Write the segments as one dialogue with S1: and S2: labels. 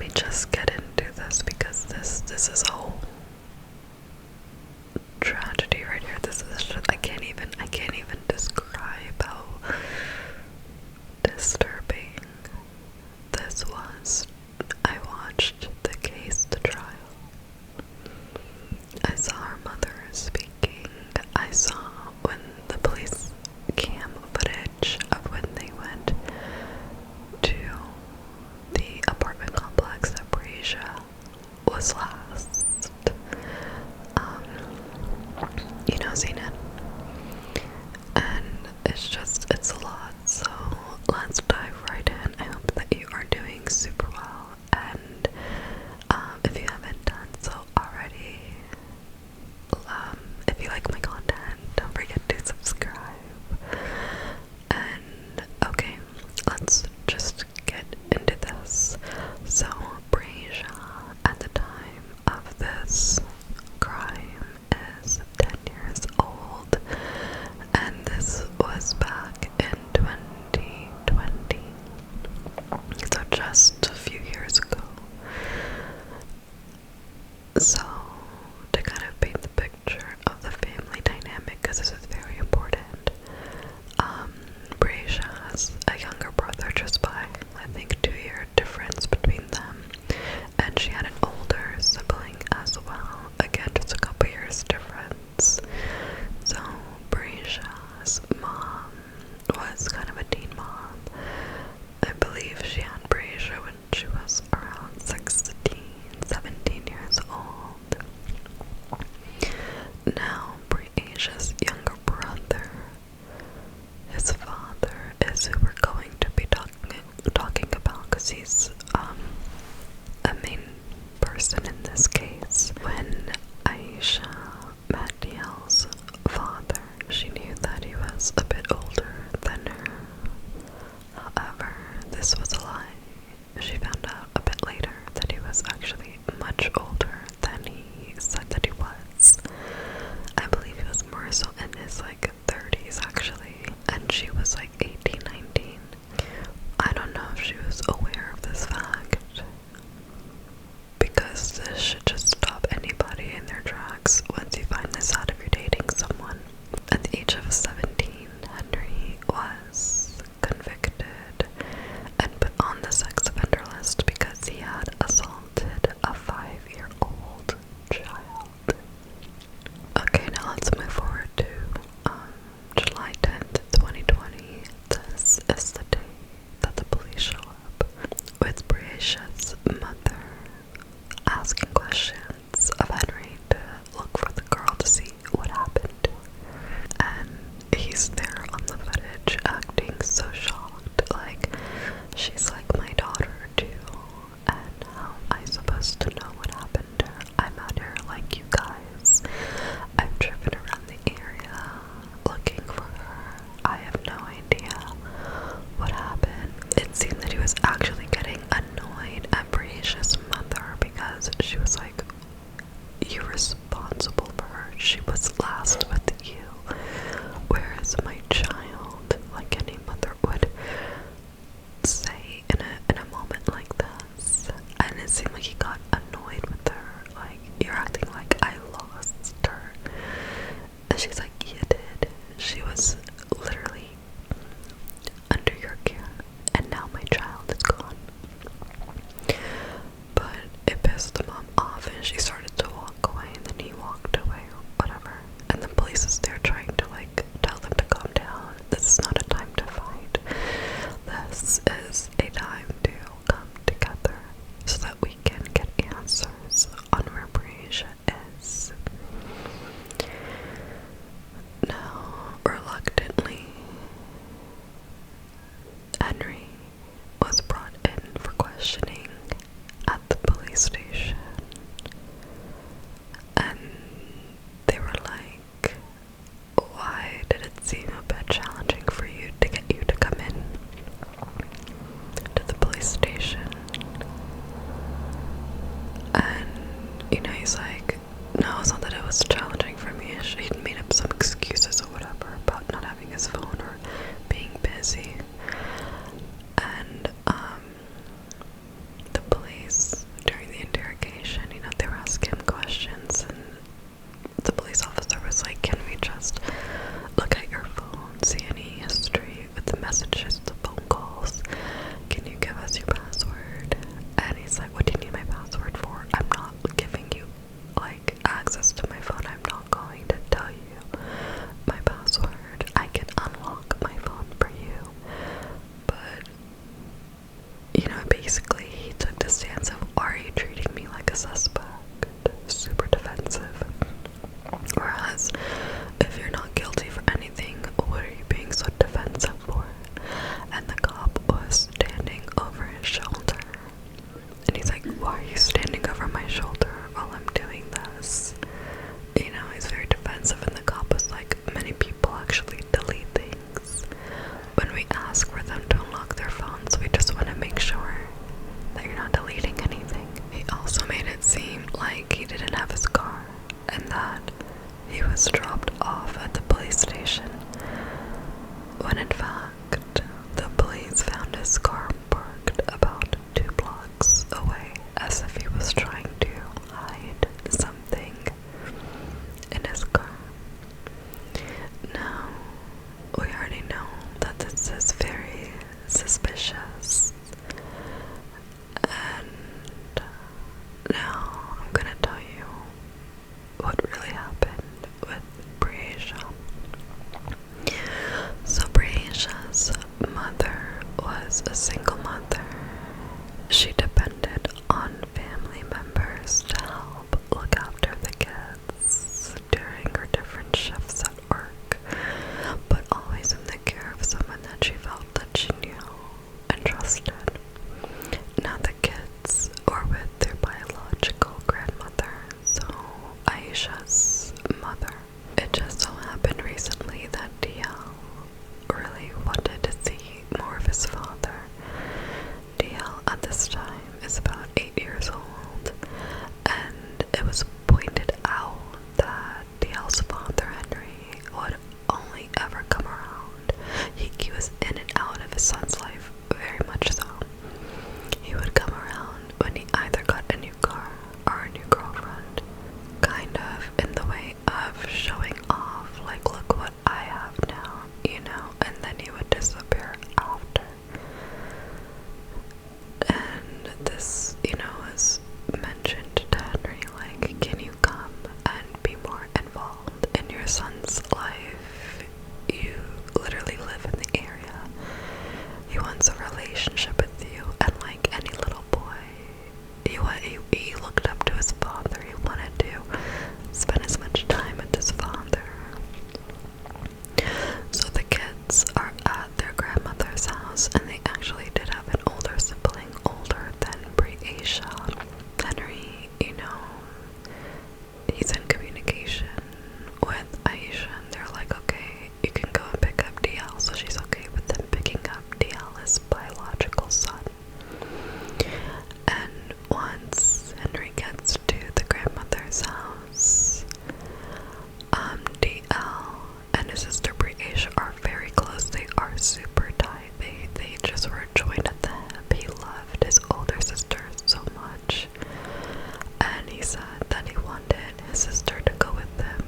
S1: me just get into this because this is a whole tragedy right here. This is just, I can't even describe how disturbing this was. I watched the case, the trial. I saw her mother speaking. I saw when the police cam footage of when they went to the apartment complex that Breasia was last, seen it. And it's a lot, so let's dive right in. I hope that you are doing super well, and if you haven't done so already, if you like my content, don't forget to subscribe. And okay, let's just get into this. So Breasia, at the time of this crime, is 10 years old, and this was back in 2020, so just a few years ago. So, to kind of paint the picture of the family dynamic, because this is very important, Breasia has a younger brother just by, I think, 2-year difference between them, and she had an older sibling as well, again, just a couple years difference. So, Breasia's mom was kind of a teen mom. I believe she had Breasia when she was around 16, 17 years old. Now, Breasia's younger brother, his father, is who we're going to be talking about, because he's a main person in this case. When Aisha met Yale's father, she knew that he was a bit older than her. However, this was a lie. She found out a bit later that he was actually much older than he said that he was. I believe he was more so in his 30s actually, and she was 18, 19. I don't know if she was aware of this fact, because this should just stop anybody in their tracks once you find this out if you're dating someone. At the age of 17, Henry was convicted and put on the sex offender list because he had assaulted a 5-year-old. not deleting anything. He also made it seem like he didn't have his car and that he was dropped off at the police station, when in fact, the police found his car parked about 2 blocks away, as if he was trying to hide something in his car. Now, we already know that this is very suspicious, and now I'm gonna tell you what really happened with Breasia. So Breasia's mother was a single mother. She depended on family members to help look after the kids during her different shifts at work, but always in the care of someone that she felt that she knew and trusted. Now the kids were with their biological grandmother, so Aisha's mother. It just so happened recently that DL really wanted to see more of his father. DL at this time is about 8 years old, and it was pointed out that DL's father, Henry, would only ever come around. He was in and out of his son's life, very much so. He would come around when he either got a new car or a new girlfriend, kind of in the way of showing off, like, look what I have now, and then he would disappear after. And this, was mentioned to Henry, like, can you come and be more involved in your son's life? You literally live in the area. He wants a relationship with you, and like any little boy, he looked up to his father. He wanted to spend as much time with his father. So the kids are at their grandmother's house, and they actually did have an older sibling, older than Breasia. Henry, he's in communication with Aisha, and they're like, okay, you can go and pick up DL, so she's okay with them picking up DL, his biological son. And once Henry gets to the grandmother's house, DL and his sister Breasia are very close. They are super tight. They just were joined at the hip. He loved his older sister so much, and he said that he wanted his sister to go with him.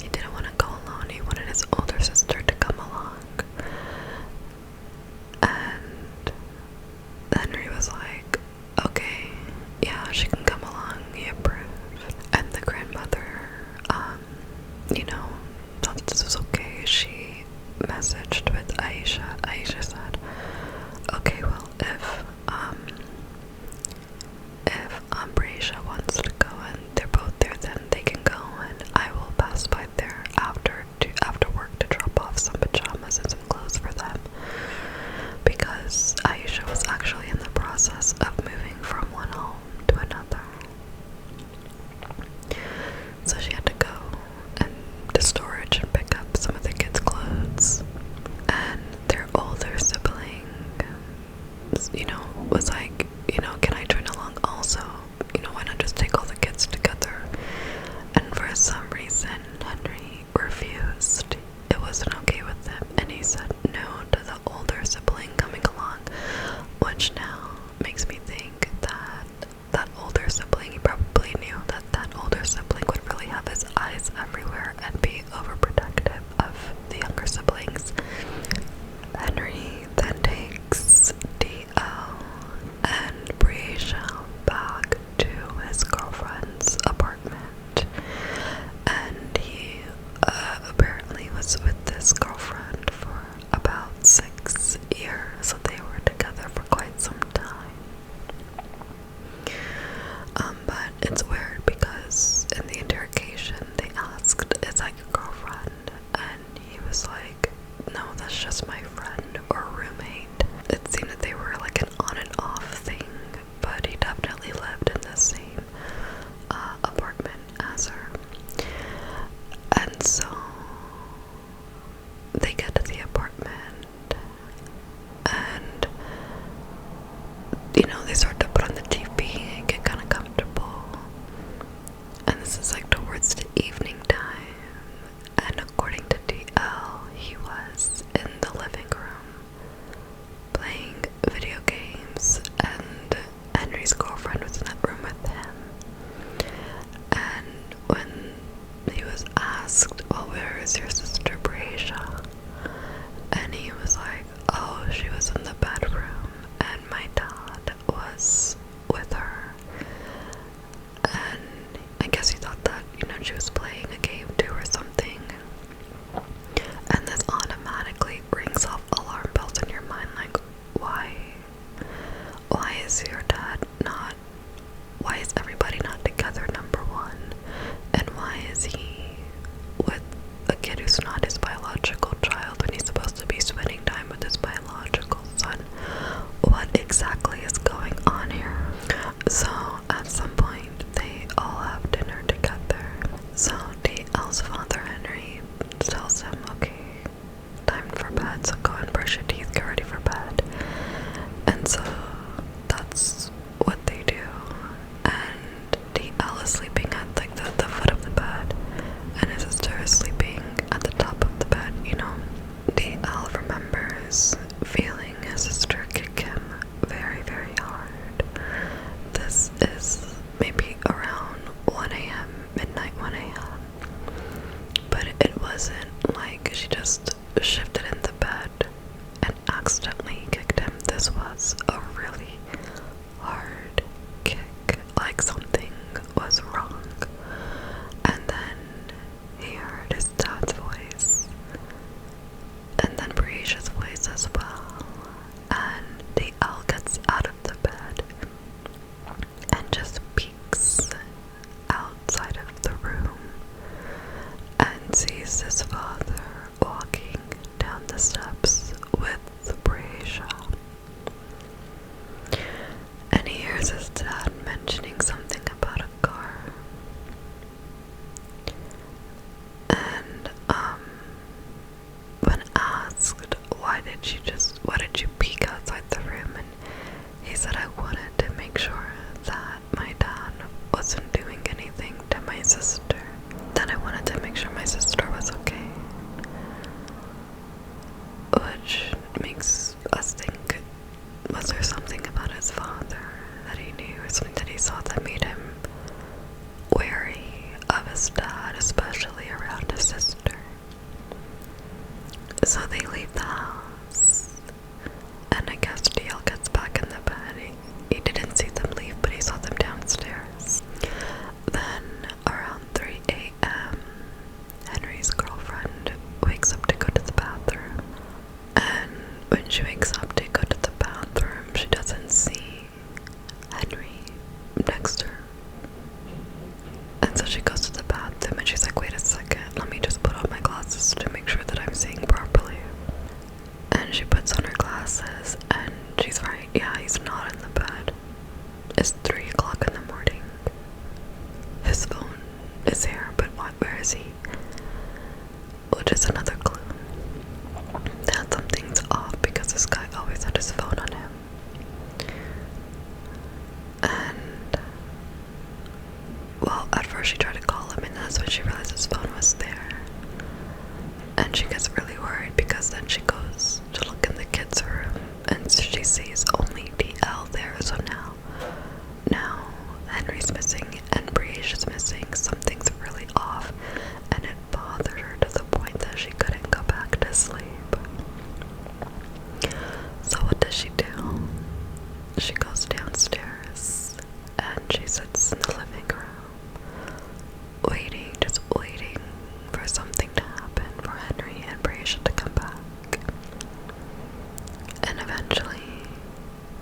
S1: He didn't want to go alone. He wanted his older sister to come along. And Henry was like, okay, yeah, she can come along. He approved. And the grandmother, thought this was okay. She messaged with Aisha. Aisha said, okay, well, if Breasia wants to go and they're both there, then they can go, and I will pass by there after work to drop off some pajamas and some clothes for them, because Aisha was actually in the process of moving from one home to another. So she had to go to storage and pick up some of the kids' clothes. And their older sibling, was like, can I join along also? Why not just take all the kids together? And for some reason, Henry refused. It wasn't okay with him, and he said no to the older sibling coming along, which now makes me think that older sibling, he probably knew that older sibling would really have his eyes everywhere and be overprotective of the younger siblings. Henry then takes DL and they start to put on the TV and get kind of comfortable. And this is like towards the evening time. And according to DL, he was in the living room playing video games, and Henry's girlfriend was in that room with him. And when he was asked, well, where is your sister Breasia? And he was like, oh, she was in the bedroom, and my dad was with her. And I guess he thought that, she was playing a game too or something. And this automatically rings off alarm bells in your mind, like, why is your dad not, why is everybody not together, number one? And why is he with a kid who's not his biological child when he's supposed to be spending time with his biological son? What exactly is going on here? So at some point they all have dinner together. So DL's father Henry tells him, okay, time for bed, so go and brush your teeth, get ready for bed. And so that's what they do. And DL is sleeping at like the foot of the bed, and his sister is sleeping at the top of the bed, DL remembers feeling his sister kick him very, very hard. This is maybe around 1 a.m., midnight 1 a.m. But it wasn't like she just shifted in the bed and accidentally kicked him. This was a really hard kick, like something was wrong. And then he heard his dad's voice, and then Breasia's voice as well. And DL gets out of the bed and just peeks outside of the room and sees his father walking down the steps with Breasia. And he hears his dad mentioning something about a car. And when asked why did you peek outside the room, and he said, I wanted to make sure that my dad wasn't doing anything to my sister. Then I wanted to make sure my sister was okay. Which makes us think, was there something about his father that he knew, or something that he saw that made him wary of his dad, especially around his sister? So they leave the house, and I guess DL gets back in the bed. He didn't see them leave, but he saw them downstairs. Then around 3 a.m., Henry's girlfriend wakes up to go to the bathroom. And when she wakes up to go to the bathroom, she doesn't see Henry next to her. And so she goes to the bathroom and she's like, wait a second, let me just put on my glasses to make sure that I'm seeing properly. And she puts on her glasses and she's right, yeah, he's not in the bed. It's 3 o'clock in the morning. His phone is here, but where is he? Which is another clue that something's off, because this guy always had his phone on him. And, well, at first she tried to call him, and that's when she realized his phone was there. And she gets really worried, because then she goes to look in the kids' room, and she sees only DL there. So now Henry's missing and Breasia's missing. Something's really off, and it bothered her to the point that she couldn't go back to sleep. So what does she do? She goes downstairs and she sits in the living room, just waiting for something to happen, for Henry and Breasia to come back. And eventually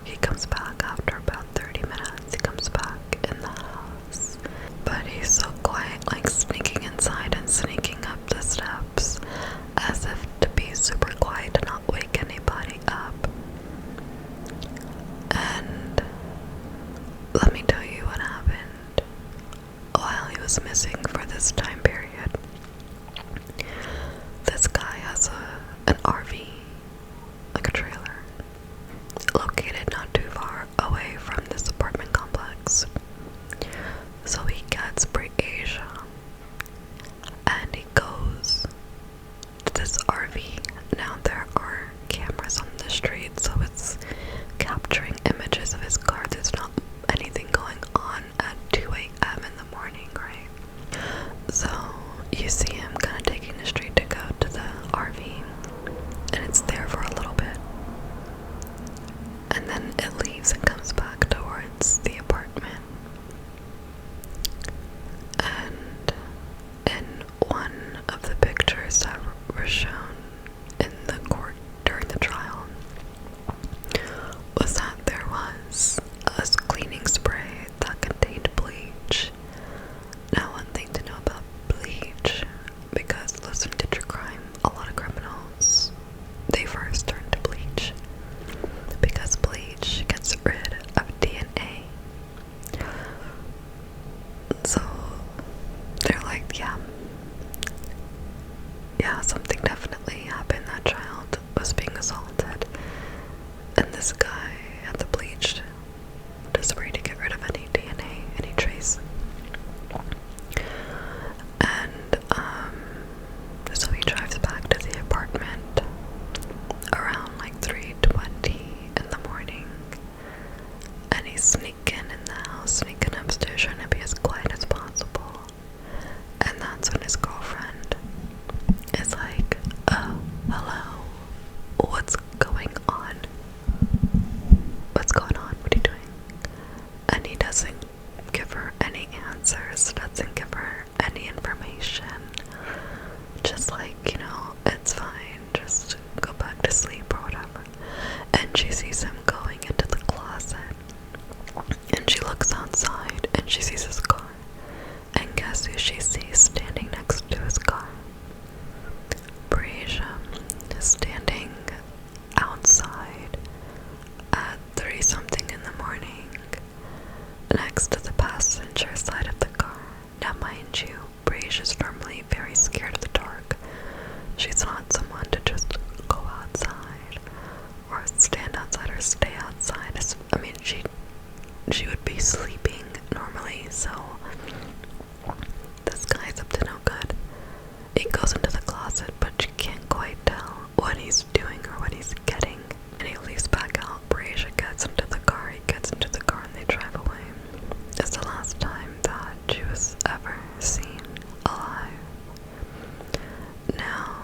S1: he comes back after about 30 minutes. He comes back in the house, but he's so quiet, like sneaking inside and sneaking up the steps, as if to be super quiet to not wake anybody up. And let me tell you what happened while he was missing for this time period. This guy has an RV, like a trailer, located not too far away sneaking in the house, sneaking upstairs, trying to be as quiet as possible. And that's when his girlfriend is like, oh, hello, what's going on? What's going on? What are you doing? And he doesn't give her any answers, doesn't give her any information. Just like, it's fine, just go back to sleep or whatever. And she sees him going into the closet. And she looks outside and she sees his car. And guess who she sees standing next to his car? Breasia, standing outside at 3-something in the morning, next to the passenger side of the car. Now mind you, Breasia's normally very scared of the dark. She's not someone to just go outside or stand outside or stay outside. I mean, she would be sleeping normally, so this guy's up to no good. He goes into the closet, but you can't quite tell what he's doing or what he's getting. And he leaves back out. Breasia gets into the car, he gets into the car, and they drive away. It's the last time that she was ever seen alive. Now,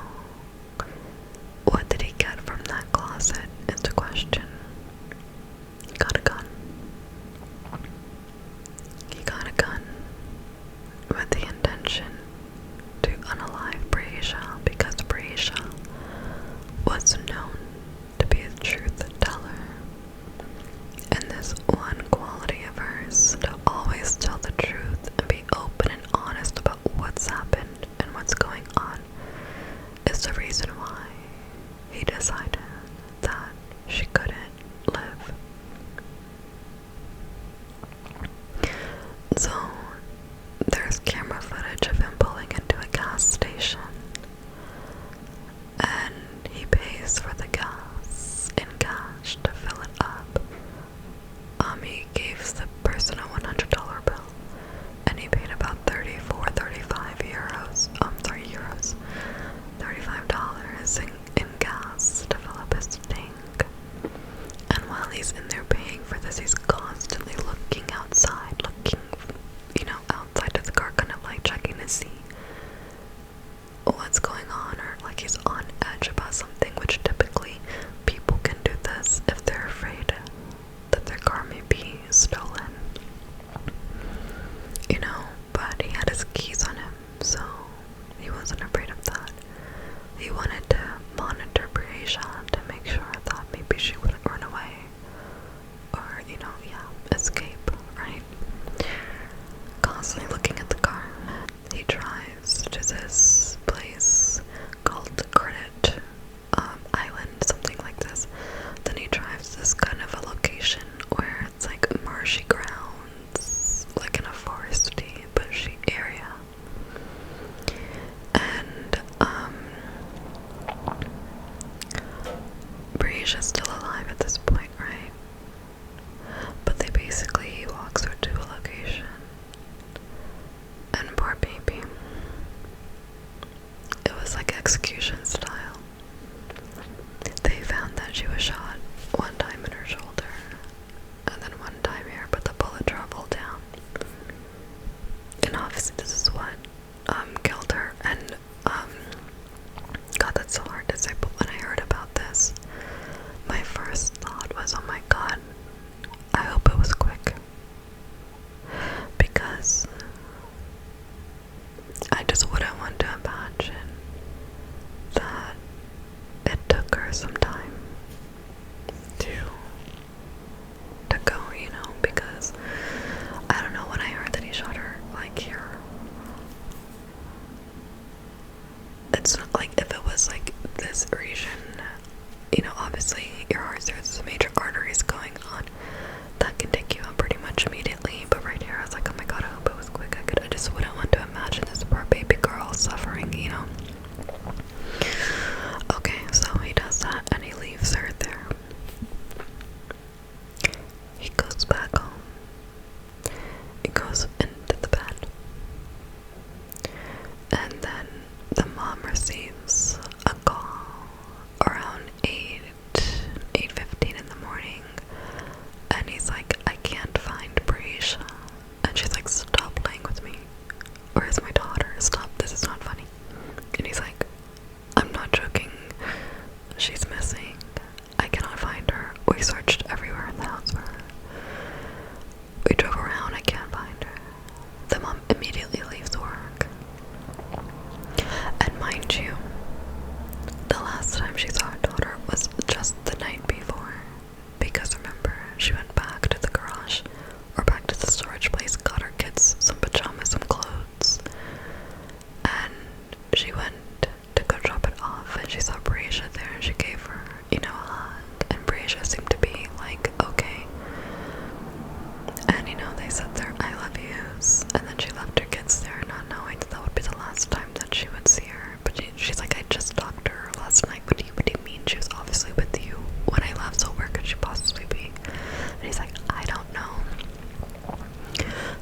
S1: And, they said their I love yous, and then she left her kids there, not knowing that would be the last time that she would see her. But she's like, I just talked to her last night. What do you mean? She was obviously with you when I left, so where could she possibly be? And he's like, I don't know.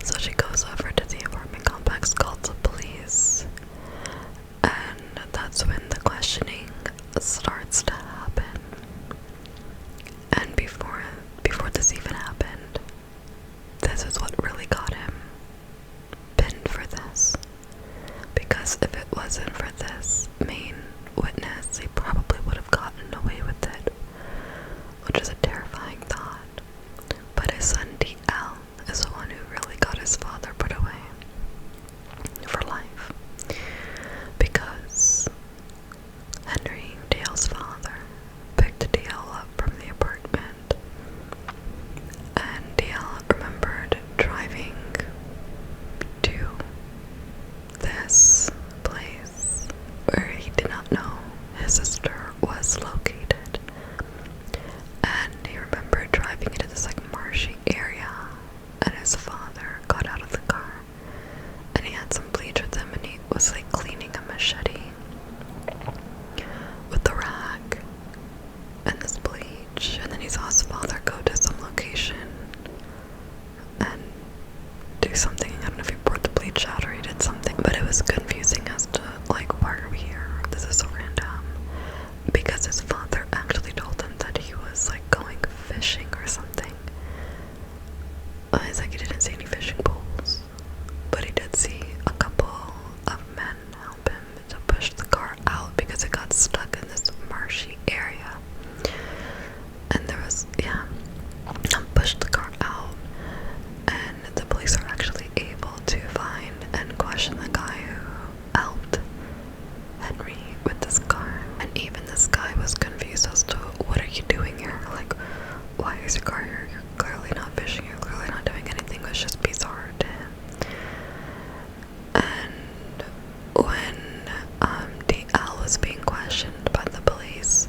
S1: So she goes over to the apartment complex, calls the police, and that's when the questioning starts to happen. And before this even happened, this is what really got him pinned for this. Because if it wasn't for this main witness, he probably would have gotten away with it, which is a terrifying thought. But his son DL is the one who really got his father put away for life. Because Henry, DL's father, picked DL up from the apartment, and DL remembered driving to this place where he did not know his sister was located. And he remembered driving into this marshy area, and his father got out of the car, and he had some bleach with him, and he was cleaning a machete with the rag and this bleach. And then he saw his father go to some location and do something. I don't know if he poured the bleach out or he did something, but it was confusing as to why are we here? This is so random. Because his father actually told him that he was going fishing or something. He's he didn't see any fishing poles, but he did see a couple of men help him to push the car out because it got stuck in this marshy area. And there was, pushed the car out, and the police are actually able to find and question the guy who helped Henry with this car. And even this guy was confused as to, what are you doing here? Why is your car here? You're clearly not fishing, you're clearly not doing anything. It was just bizarre to him. And when DL was being questioned by the police,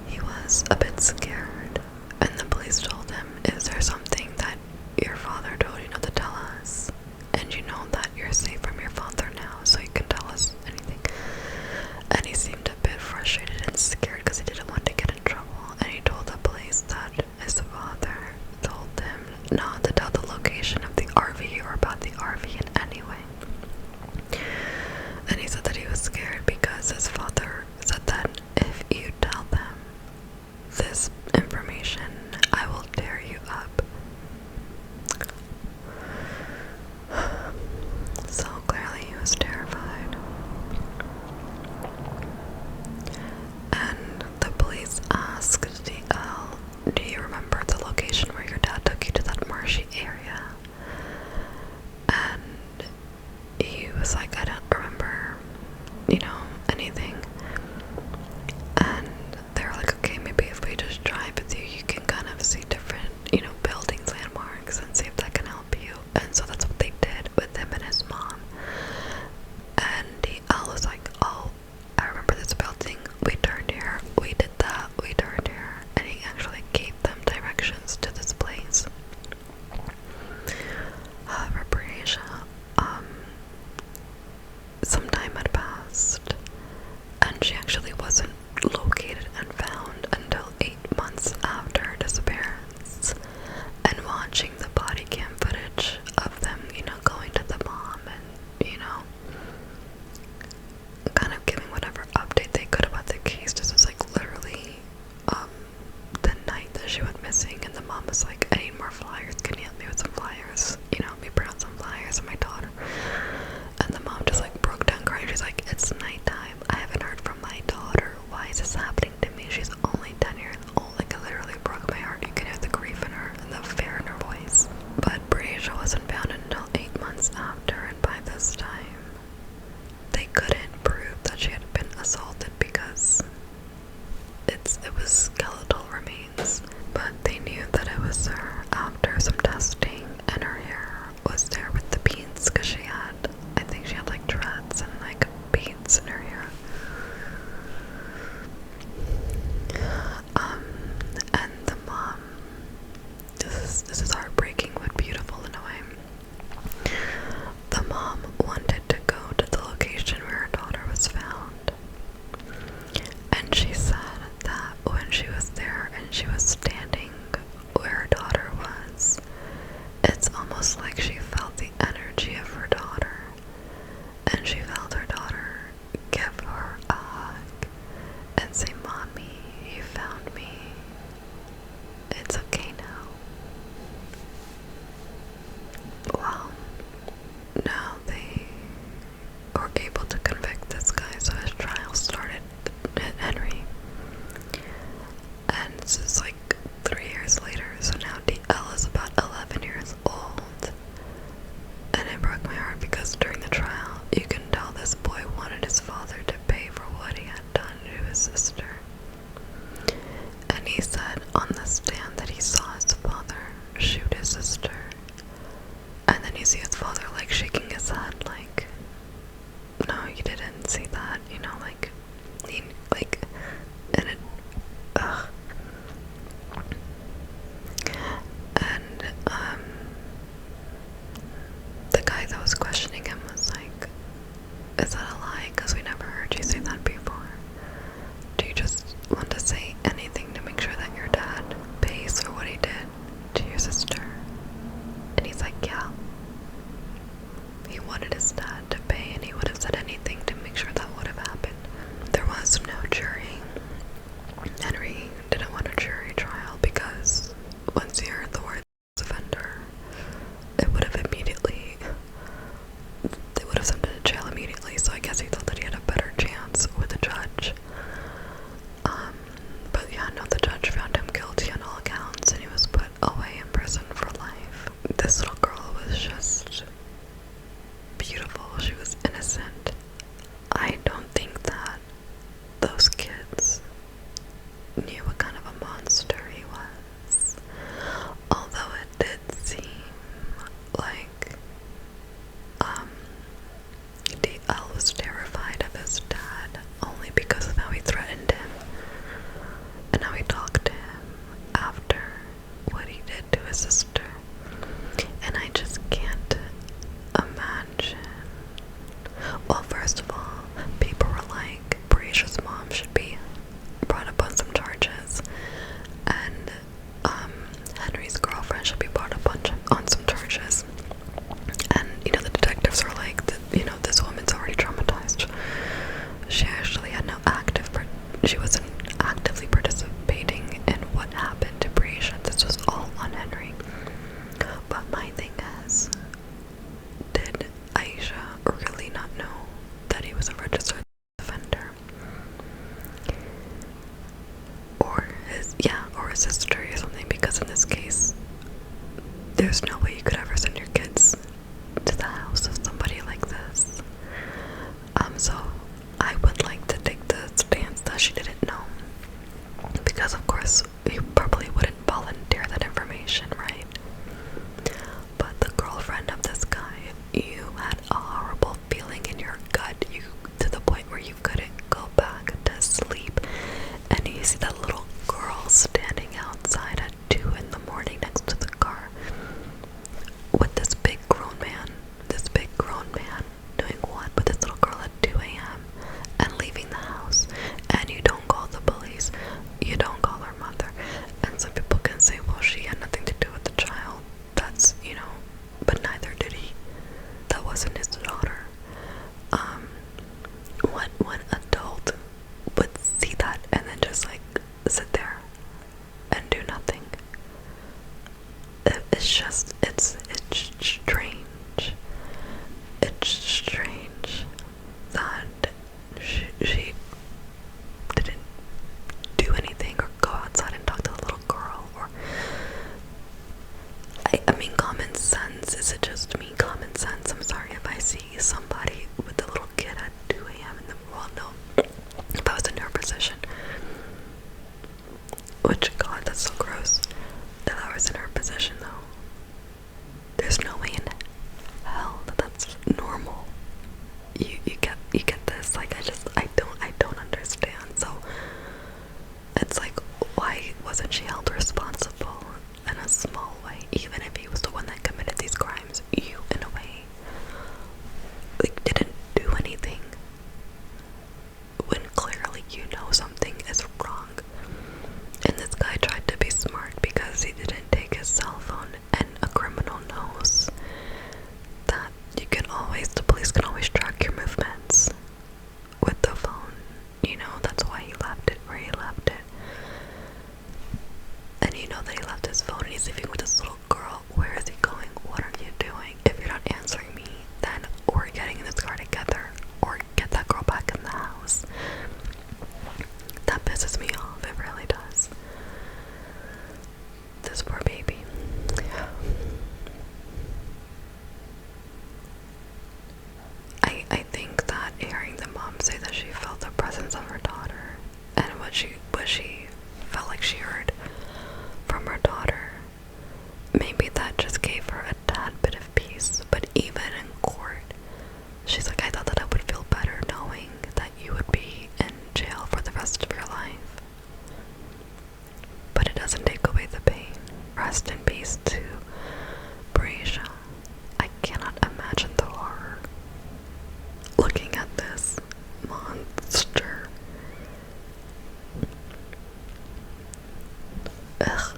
S1: he was a bit scared. And the police told him, is there something that your father told you not to tell us? And you know that you're safe from your father now, so you can tell us anything. And he seemed a bit frustrated and scared because he didn't want to get in trouble. And he told the police that his father told him not to tell the location of the RV or about the RV in any way. And he said that he was scared because his father said that if you tell them this information, I will tear you up. So clearly he was terrified. And the police asked DL, do you remember the location where your dad took you to that marshy almost like she felt the energy of her daughter, and she felt her daughter give her a hug and say, "Mommy, you found me. It's okay now." Well, now they were able to convict this guy, so his trial started at Henry. And this is like 3 years later, so now DL is about 11 years old. And it broke my heart because during the trial, you can tell this boy wanted his father to pay for what he had done to his sister. And he said on the stand that he saw his father shoot his sister. And then you see his father like shaking his head like, "No, you didn't see that," you know, like, he, like, and it, ugh. And, the guy that was questioning him was like, "Is that a lie? Because we never heard you say that before. Do you just want to say anything to make sure that your dad pays for what he did to your sister?" And he's like, "Yeah." He wanted his dad to pay, and he would have said anything to make sure that would have happened. There was no jury. Henry didn't want a jury trial because once he heard the word offender, it would have immediately, they would have sent him to jail immediately, so I guess he thought that he had a better chance with the judge. But yeah, no, the judge found him guilty on all accounts, and he was put away in prison for life. This little girl was just beautiful. She was innocent. I don't think that those kids knew what kind of a monster he was. Although it did seem like DL was terrified of his dad only because of how he threatened him and how he talked to him after what he did to his sister. And I just can't imagine. Well, first of all, people were like, Breasia's mom should be brought up on some charges, and Henry's girlfriend should be brought up on some charges. And you know, the detectives were like, you know, this woman's already traumatized. She actually had no she wasn't actively participating in what happened to Breasia. This was all on Henry. But my thing is, did Aisha really not know that he was a registered offender? Or his sister or something, because in this case, there's no way you could ever send your kids to the house of somebody like this. So I would like to take the stance that she didn't know, because of course you probably wouldn't volunteer that information, right? But the girlfriend of this guy, you had a horrible feeling in your gut, to the point where you couldn't go back to sleep, and you see that little girl standing outside at 2 in the morning next to the car with this big grown man doing what with this little girl at 2 a.m. and leaving the house, and you don't call the police, you don't call her mother. And some people can say, well, she had nothing to do with the child. That's, you know, but neither did he. That wasn't his daughter. One adult would see that and then just like sit there and do nothing. It's strange. It's strange that she didn't do anything or go outside and talk to the little girl. Or I mean, common sense. Is it just me? Common sense. I'm sorry if I see somebody with a little kid at 2 a.m. in the world. No, if I was in her position, which, God, that's so gross. If I was in her position, though, there's no way in hell that that's normal. You get this. Like, I don't understand. So it's like, why wasn't she held responsible in a small way? Even if he was the one that committed these crimes, you, in a way, like, didn't what she felt like she heard from her daughter. Maybe that just gave her a tad bit of peace, but even in court, she's like, I thought that I would feel better knowing that you would be in jail for the rest of your life. But it doesn't take away the pain. Rest in peace to Breasia. I cannot imagine the horror looking at this monster. Ugh.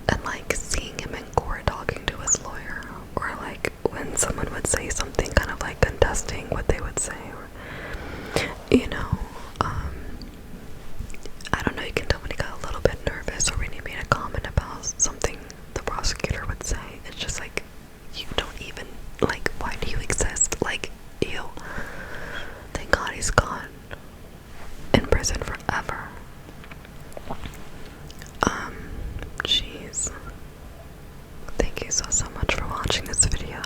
S1: And like seeing him in court talking to his lawyer, or like when someone would say something kind of like contesting what they would say, or you know, I don't know, you can tell when he got a little bit nervous or when he made a comment about something the prosecutor would say. It's just like, you don't even, like, why do you exist? Like, ew. Thank God he's gone in prison forever. Jeez. Thank you so much for watching this video.